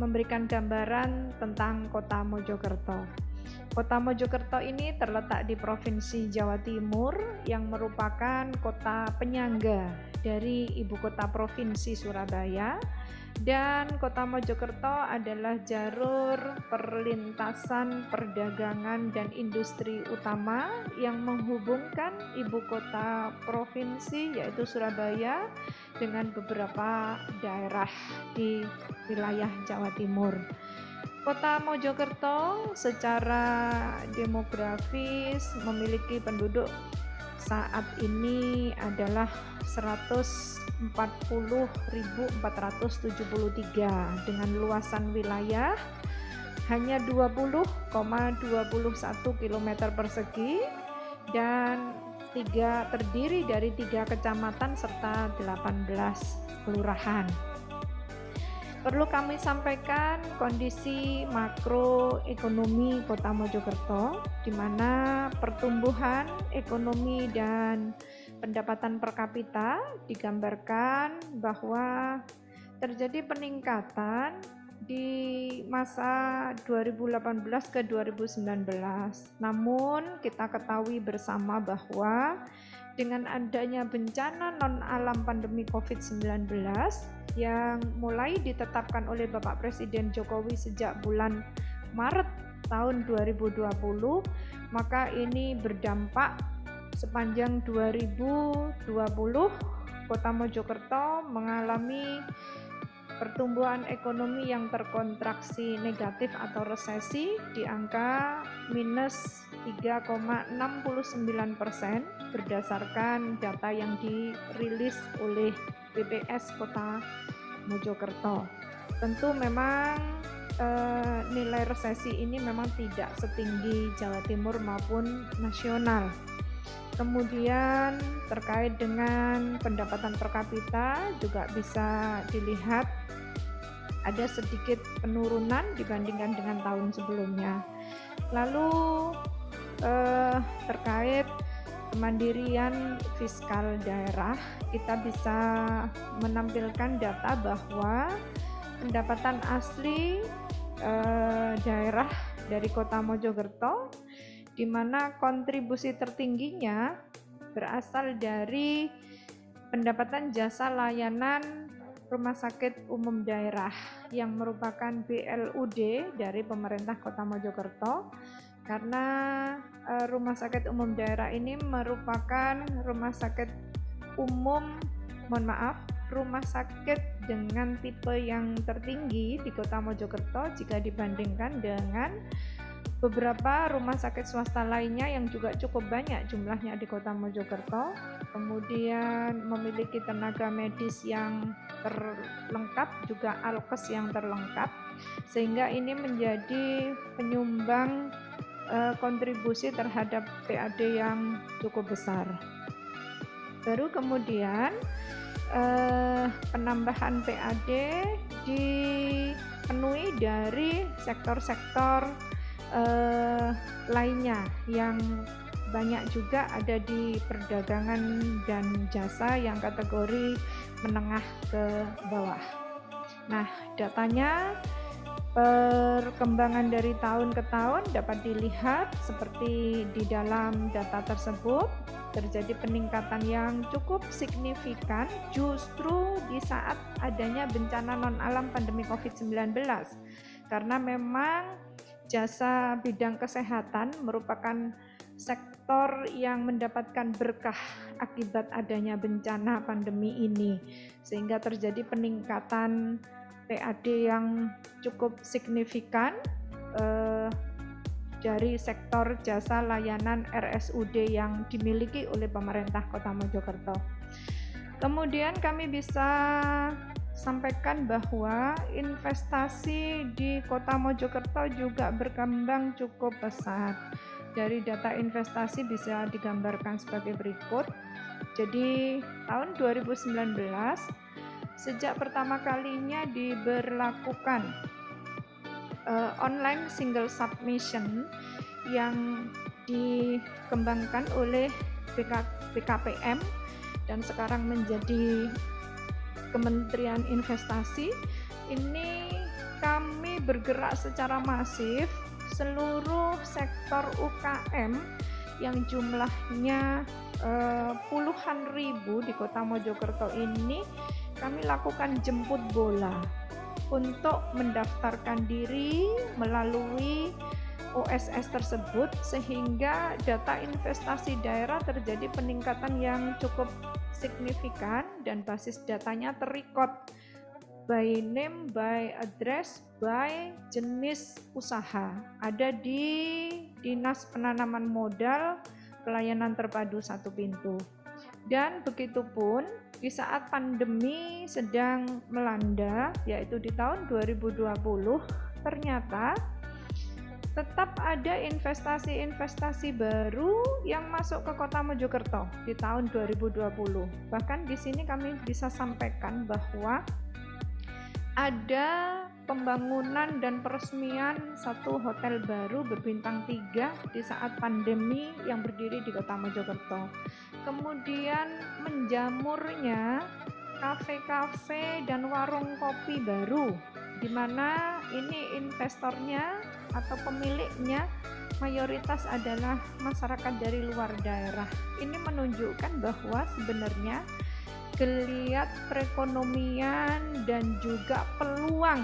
memberikan gambaran tentang Kota Mojokerto. Kota Mojokerto ini terletak di Provinsi Jawa Timur yang merupakan kota penyangga dari ibu kota Provinsi Surabaya, dan Kota Mojokerto adalah jalur perlintasan perdagangan dan industri utama yang menghubungkan ibu kota provinsi yaitu Surabaya dengan beberapa daerah di wilayah Jawa Timur. Kota Mojokerto secara demografis memiliki penduduk saat ini adalah 140.473 dengan luasan wilayah hanya 20,21 km persegi dan terdiri dari 3 kecamatan serta 18 kelurahan. Perlu kami sampaikan kondisi makroekonomi Kota Mojokerto, di mana pertumbuhan ekonomi dan pendapatan per kapita digambarkan bahwa terjadi peningkatan di masa 2018 ke 2019. Namun kita ketahui bersama bahwa dengan adanya bencana non-alam pandemi COVID-19 yang mulai ditetapkan oleh Bapak Presiden Jokowi sejak bulan Maret tahun 2020, maka ini berdampak sepanjang 2020 Kota Mojokerto mengalami pertumbuhan ekonomi yang terkontraksi negatif atau resesi di angka minus 3,69% berdasarkan data yang dirilis oleh BPS Kota Mojokerto. Tentu memang nilai resesi ini memang tidak setinggi Jawa Timur maupun nasional. Kemudian terkait dengan pendapatan per kapita juga bisa dilihat ada sedikit penurunan dibandingkan dengan tahun sebelumnya. Lalu terkait kemandirian fiskal daerah, kita bisa menampilkan data bahwa pendapatan asli daerah dari Kota Mojokerto, di mana kontribusi tertingginya berasal dari pendapatan jasa layanan Rumah Sakit Umum Daerah yang merupakan BLUD dari pemerintah Kota Mojokerto, karena Rumah Sakit Umum Daerah ini merupakan rumah sakit umum, rumah sakit dengan tipe yang tertinggi di Kota Mojokerto jika dibandingkan dengan beberapa rumah sakit swasta lainnya yang juga cukup banyak jumlahnya di Kota Mojokerto, kemudian memiliki tenaga medis yang terlengkap, juga alkes yang terlengkap, sehingga ini menjadi penyumbang kontribusi terhadap PAD yang cukup besar. Baru kemudian penambahan PAD dipenuhi dari sektor-sektor lainnya yang banyak juga ada di perdagangan dan jasa yang kategori menengah ke bawah. Nah, datanya perkembangan dari tahun ke tahun dapat dilihat seperti di dalam data tersebut terjadi peningkatan yang cukup signifikan justru di saat adanya bencana non-alam pandemi COVID-19, karena memang jasa bidang kesehatan merupakan sektor yang mendapatkan berkah akibat adanya bencana pandemi ini, sehingga terjadi peningkatan PAD yang cukup signifikan dari sektor jasa layanan RSUD yang dimiliki oleh pemerintah Kota Mojokerto. Kemudian kami bisa sampaikan bahwa investasi di Kota Mojokerto juga berkembang cukup pesat. Dari data investasi bisa digambarkan sebagai berikut. Jadi tahun 2019 sejak pertama kalinya diberlakukan online single submission yang dikembangkan oleh BKPM dan sekarang menjadi Kementerian Investasi, ini kami bergerak secara masif. Seluruh sektor UKM yang jumlahnya puluhan ribu di Kota Mojokerto ini kami lakukan jemput bola untuk mendaftarkan diri melalui OSS tersebut, sehingga data investasi daerah terjadi peningkatan yang cukup signifikan dan basis datanya terrecord by name, by address, by jenis usaha. Ada di Dinas Penanaman Modal Pelayanan Terpadu Satu Pintu. Dan begitupun di saat pandemi sedang melanda, yaitu di tahun 2020, ternyata tetap ada investasi-investasi baru yang masuk ke Kota Mojokerto di tahun 2020. Bahkan di sini kami bisa sampaikan bahwa ada pembangunan dan peresmian satu hotel baru berbintang 3 di saat pandemi yang berdiri di Kota Mojokerto. Kemudian menjamurnya kafe-kafe dan warung kopi baru, di mana ini investornya atau pemiliknya mayoritas adalah masyarakat dari luar daerah. Ini menunjukkan bahwa sebenarnya geliat perekonomian dan juga peluang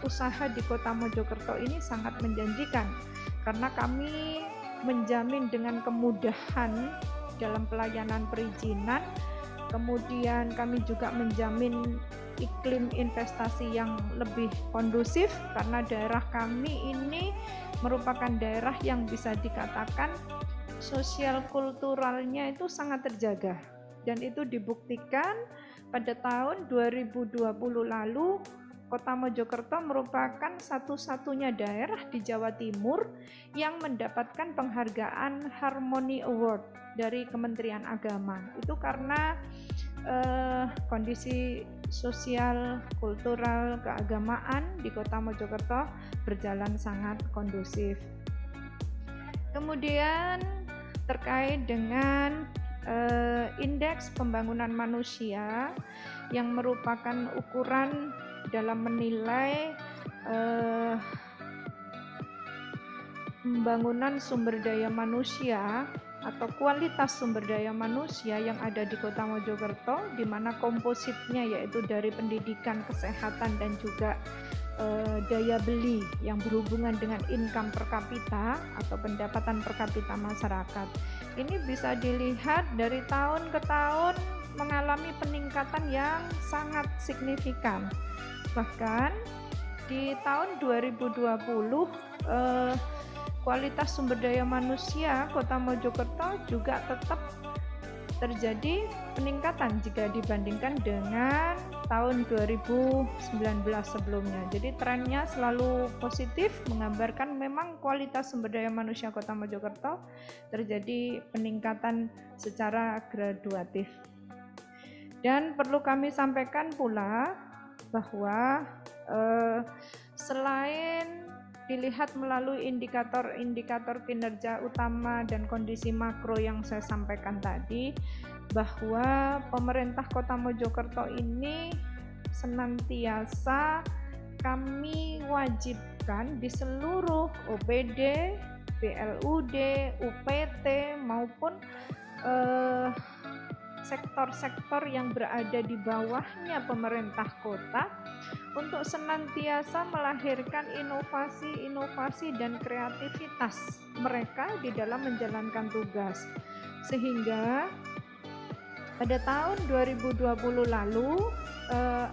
usaha di Kota Mojokerto ini sangat menjanjikan, karena kami menjamin dengan kemudahan dalam pelayanan perizinan, kemudian kami juga menjamin iklim investasi yang lebih kondusif, karena daerah kami ini merupakan daerah yang bisa dikatakan sosial kulturalnya itu sangat terjaga. Dan itu dibuktikan pada tahun 2020 lalu, Kota Mojokerto merupakan satu-satunya daerah di Jawa Timur yang mendapatkan penghargaan Harmony Award dari Kementerian Agama. Itu karena kondisi sosial, kultural, keagamaan di Kota Mojokerto berjalan sangat kondusif. Kemudian terkait dengan indeks pembangunan manusia yang merupakan ukuran dalam menilai pembangunan sumber daya manusia atau kualitas sumber daya manusia yang ada di Kota Mojokerto, di mana kompositnya yaitu dari pendidikan, kesehatan, dan juga daya beli yang berhubungan dengan income per kapita atau pendapatan per kapita masyarakat. Ini bisa dilihat dari tahun ke tahun mengalami peningkatan yang sangat signifikan. Bahkan di tahun 2020 kualitas sumber daya manusia Kota Mojokerto juga tetap terjadi peningkatan jika dibandingkan dengan tahun 2019 sebelumnya. Jadi trennya selalu positif, menggambarkan memang kualitas sumber daya manusia Kota Mojokerto terjadi peningkatan secara graduatif. Dan perlu kami sampaikan pula bahwa selain dilihat melalui indikator-indikator kinerja utama dan kondisi makro yang saya sampaikan tadi, bahwa pemerintah Kota Mojokerto ini senantiasa kami wajibkan di seluruh OPD, BLUD, UPT maupun sektor-sektor yang berada di bawahnya pemerintah kota untuk senantiasa melahirkan inovasi-inovasi dan kreativitas mereka di dalam menjalankan tugas. Sehingga pada tahun 2020 lalu,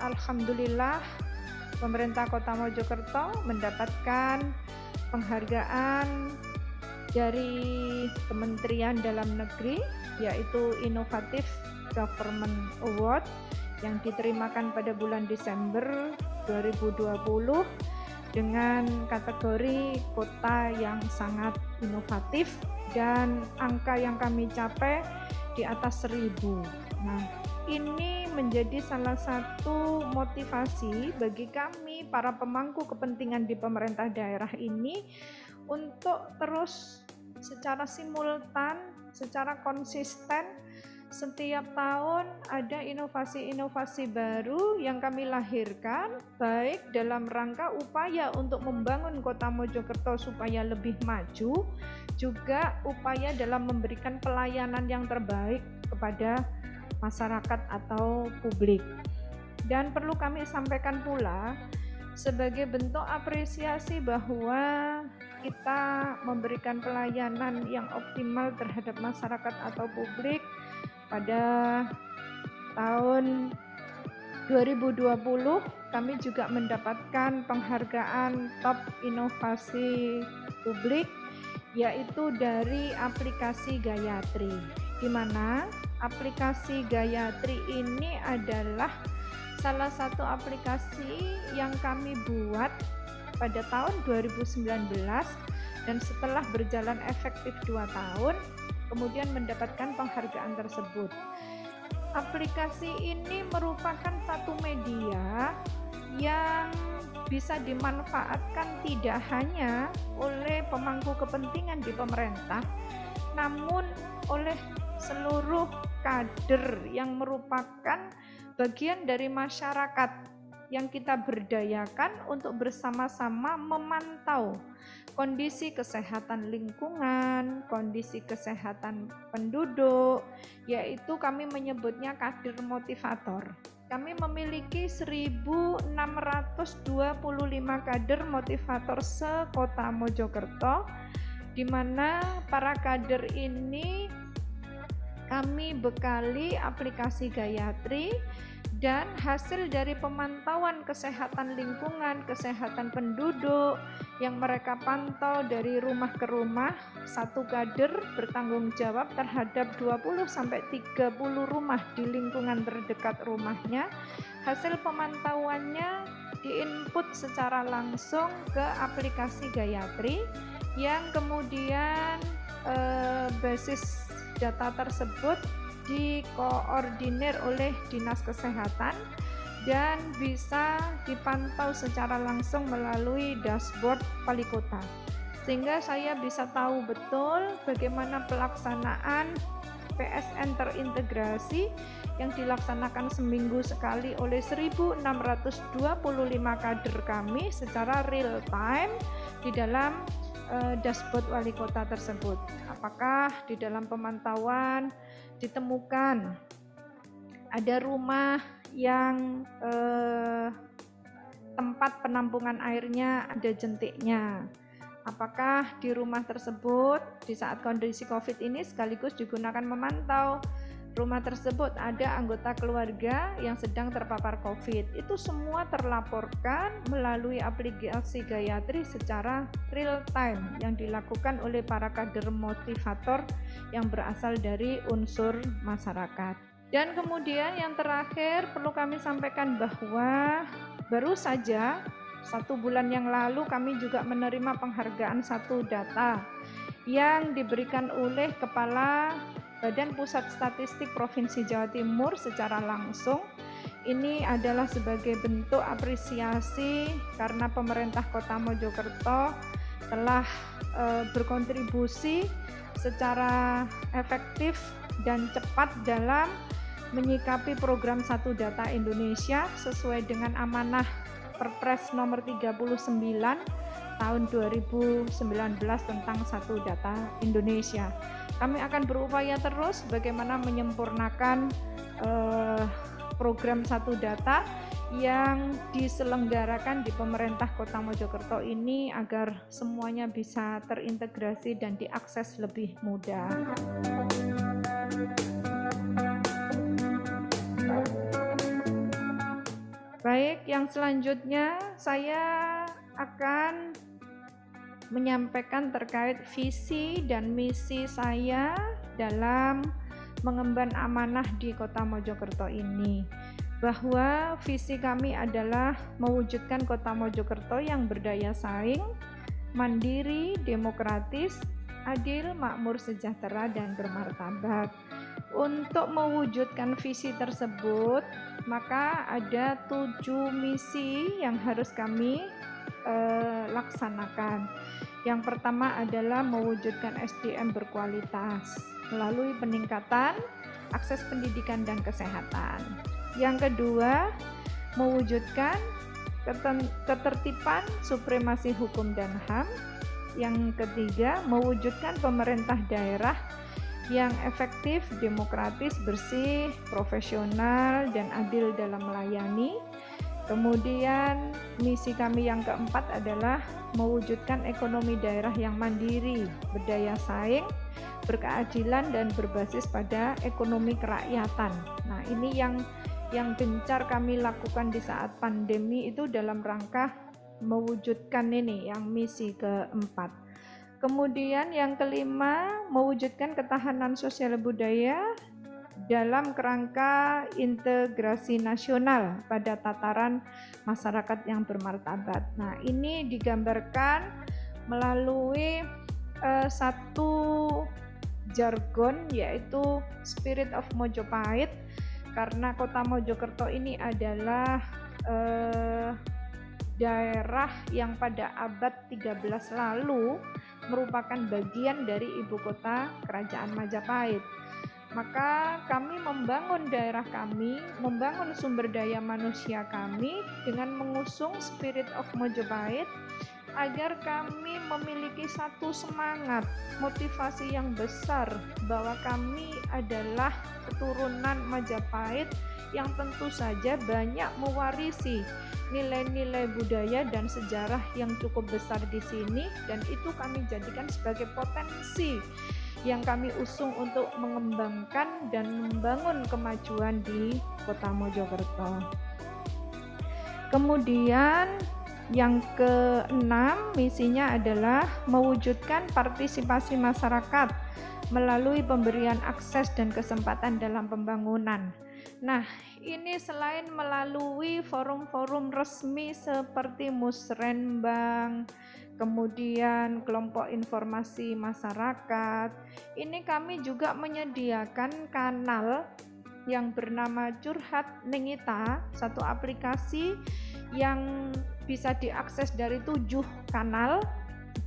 alhamdulillah pemerintah Kota Mojokerto mendapatkan penghargaan dari Kementerian Dalam Negeri, yaitu Innovative Government Award yang diterimakan pada bulan Desember 2020 dengan kategori kota yang sangat inovatif, dan angka yang kami capai di atas 1000. Nah, ini menjadi salah satu motivasi bagi kami para pemangku kepentingan di pemerintah daerah ini untuk terus secara simultan, secara konsisten Setiap tahun ada inovasi-inovasi baru yang kami lahirkan, baik dalam rangka upaya untuk membangun Kota Mojokerto supaya lebih maju, juga upaya dalam memberikan pelayanan yang terbaik kepada masyarakat atau publik. Dan perlu kami sampaikan pula, sebagai bentuk apresiasi bahwa kita memberikan pelayanan yang optimal terhadap masyarakat atau publik, pada tahun 2020 kami juga mendapatkan penghargaan top inovasi publik, yaitu dari aplikasi Gayatri, di mana aplikasi Gayatri ini adalah salah satu aplikasi yang kami buat pada tahun 2019, dan setelah berjalan efektif 2 tahun kemudian mendapatkan penghargaan tersebut. Aplikasi ini merupakan satu media yang bisa dimanfaatkan tidak hanya oleh pemangku kepentingan di pemerintah, namun oleh seluruh kader yang merupakan bagian dari masyarakat yang kita berdayakan untuk bersama-sama memantau kondisi kesehatan lingkungan, kondisi kesehatan penduduk, yaitu kami menyebutnya kader motivator. Kami memiliki 1.625 kader motivator se-Kota Mojokerto, di mana para kader ini kami bekali aplikasi Gayatri, dan hasil dari pemantauan kesehatan lingkungan, kesehatan penduduk yang mereka pantau dari rumah ke rumah, satu kader bertanggung jawab terhadap 20-30 rumah di lingkungan terdekat rumahnya. Hasil pemantauannya diinput secara langsung ke aplikasi Gayatri, yang kemudian basis data tersebut dikoordinir oleh Dinas Kesehatan dan bisa dipantau secara langsung melalui dashboard Wali Kota, sehingga saya bisa tahu betul bagaimana pelaksanaan PSN terintegrasi yang dilaksanakan seminggu sekali oleh 1.625 kader kami secara real time di dalam dashboard Wali Kota tersebut. Apakah di dalam pemantauan ditemukan ada rumah yang tempat penampungan airnya ada jentiknya? Apakah di rumah tersebut di saat kondisi COVID ini sekaligus digunakan memantau rumah tersebut ada anggota keluarga yang sedang terpapar COVID? Itu semua terlaporkan melalui aplikasi Gayatri secara real time yang dilakukan oleh para kader motivator yang berasal dari unsur masyarakat. Dan kemudian yang terakhir perlu kami sampaikan bahwa baru saja 1 bulan yang lalu kami juga menerima penghargaan Satu Data yang diberikan oleh Kepala Badan Pusat Statistik Provinsi Jawa Timur secara langsung. Ini adalah sebagai bentuk apresiasi karena pemerintah Kota Mojokerto telah berkontribusi secara efektif dan cepat dalam menyikapi program Satu Data Indonesia sesuai dengan amanah Perpres nomor 39 tahun 2019 tentang Satu Data Indonesia. Kami akan berupaya terus bagaimana menyempurnakan program Satu Data yang diselenggarakan di pemerintah Kota Mojokerto ini agar semuanya bisa terintegrasi dan diakses lebih mudah. Baik, yang selanjutnya saya akan menyampaikan terkait visi dan misi saya dalam mengemban amanah di Kota Mojokerto ini, bahwa visi kami adalah mewujudkan Kota Mojokerto yang berdaya saing, mandiri, demokratis, adil, makmur, sejahtera, dan bermartabat. Untuk mewujudkan visi tersebut, maka ada 7 misi yang harus kami laksanakan. Yang pertama adalah mewujudkan SDM berkualitas melalui peningkatan akses pendidikan dan kesehatan. Yang kedua, mewujudkan ketertiban, supremasi hukum dan HAM. Yang ketiga, mewujudkan pemerintah daerah yang efektif, demokratis, bersih, profesional, dan adil dalam melayani. Kemudian misi kami yang keempat adalah mewujudkan ekonomi daerah yang mandiri, berdaya saing, berkeadilan, dan berbasis pada ekonomi kerakyatan. Nah, ini yang gencar kami lakukan di saat pandemi itu dalam rangka mewujudkan ini yang misi keempat. Kemudian yang kelima, mewujudkan ketahanan sosial budaya dalam kerangka integrasi nasional pada tataran masyarakat yang bermartabat. Nah, ini digambarkan melalui satu jargon, yaitu Spirit of Mojopahit, karena kota Mojokerto ini adalah daerah yang pada abad 13 lalu merupakan bagian dari ibu kota kerajaan Majapahit. Maka kami membangun daerah kami, membangun sumber daya manusia kami dengan mengusung Spirit of Mojopahit agar kami memiliki satu semangat, motivasi yang besar bahwa kami adalah keturunan Majapahit yang tentu saja banyak mewarisi nilai-nilai budaya dan sejarah yang cukup besar di sini, dan itu kami jadikan sebagai potensi yang kami usung untuk mengembangkan dan membangun kemajuan di Kota Mojokerto. Kemudian yang keenam, misinya adalah mewujudkan partisipasi masyarakat melalui pemberian akses dan kesempatan dalam pembangunan. Nah, ini selain melalui forum-forum resmi seperti Musrenbang, kemudian kelompok informasi masyarakat, ini kami juga menyediakan kanal yang bernama Curhat Ningita, satu aplikasi yang bisa diakses dari 7 kanal.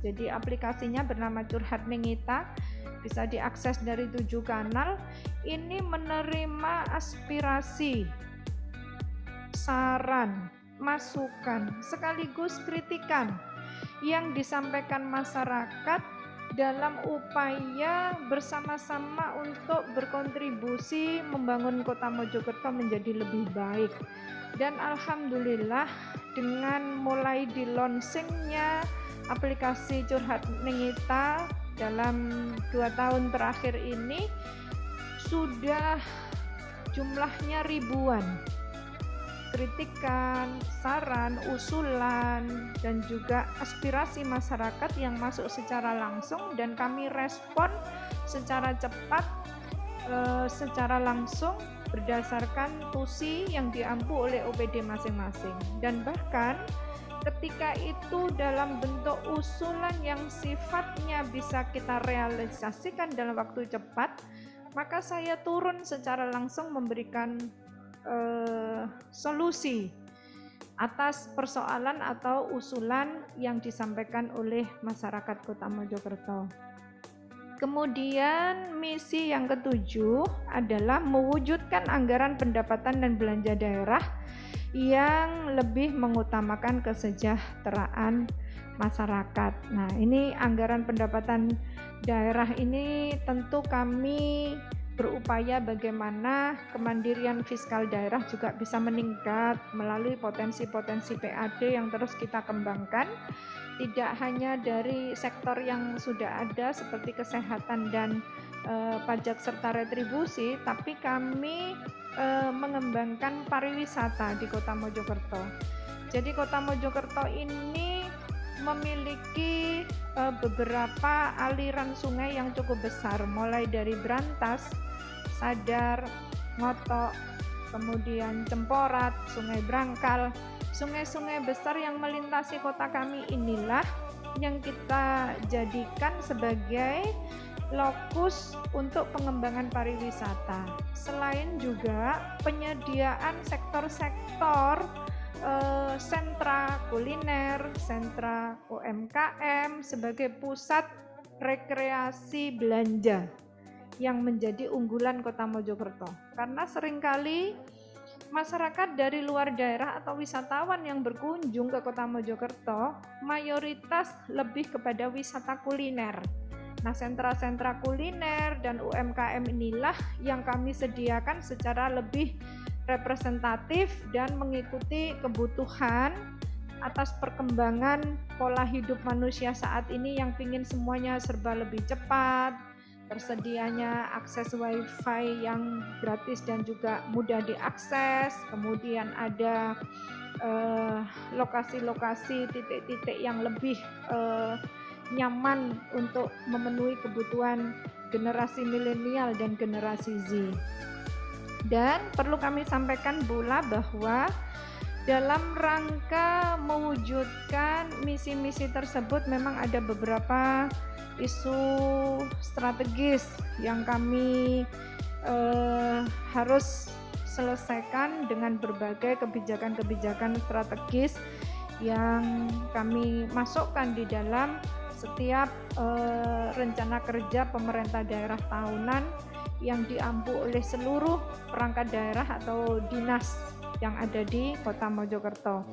Jadi aplikasinya bernama Curhat Ningita, bisa diakses dari 7 kanal. Ini menerima aspirasi, saran, masukan, sekaligus kritikan yang disampaikan masyarakat dalam upaya bersama-sama untuk berkontribusi membangun Kota Mojokerto menjadi lebih baik. Dan alhamdulillah, dengan mulai di launchingnya aplikasi Curhat Ningita dalam 2 tahun terakhir ini, sudah jumlahnya ribuan kritikan, saran, usulan, dan juga aspirasi masyarakat yang masuk secara langsung, dan kami respon secara cepat, secara langsung berdasarkan tusi yang diampu oleh OPD masing-masing. Dan bahkan ketika itu dalam bentuk usulan yang sifatnya bisa kita realisasikan dalam waktu cepat, maka saya turun secara langsung memberikan solusi atas persoalan atau usulan yang disampaikan oleh masyarakat Kota Mojokerto. Kemudian misi yang ketujuh adalah mewujudkan anggaran pendapatan dan belanja daerah yang lebih mengutamakan kesejahteraan masyarakat. Nah, ini anggaran pendapatan daerah ini tentu kami berupaya bagaimana kemandirian fiskal daerah juga bisa meningkat melalui potensi-potensi PAD yang terus kita kembangkan, tidak hanya dari sektor yang sudah ada seperti kesehatan dan pajak serta retribusi, tapi kami mengembangkan pariwisata di Kota Mojokerto. Jadi Kota Mojokerto ini memiliki beberapa aliran sungai yang cukup besar, mulai dari Brantas, Sadar, Ngotok, kemudian Cemporat, Sungai Brangkal. Sungai-sungai besar yang melintasi kota kami inilah yang kita jadikan sebagai lokus untuk pengembangan pariwisata. Selain juga penyediaan sektor-sektor sentra kuliner, sentra UMKM sebagai pusat rekreasi belanja yang menjadi unggulan Kota Mojokerto. Karena seringkali masyarakat dari luar daerah atau wisatawan yang berkunjung ke Kota Mojokerto mayoritas lebih kepada wisata kuliner. Nah, sentra-sentra kuliner dan UMKM inilah yang kami sediakan secara lebih representatif dan mengikuti kebutuhan atas perkembangan pola hidup manusia saat ini yang ingin semuanya serba lebih cepat, tersedianya akses wifi yang gratis dan juga mudah diakses, kemudian ada lokasi-lokasi titik-titik yang lebih nyaman untuk memenuhi kebutuhan generasi milenial dan generasi Z. Dan perlu kami sampaikan pula bahwa dalam rangka mewujudkan misi-misi tersebut memang ada beberapa isu strategis yang kami harus selesaikan dengan berbagai kebijakan-kebijakan strategis yang kami masukkan di dalam setiap rencana kerja pemerintah daerah tahunan yang diampu oleh seluruh perangkat daerah atau dinas yang ada di Kota Mojokerto.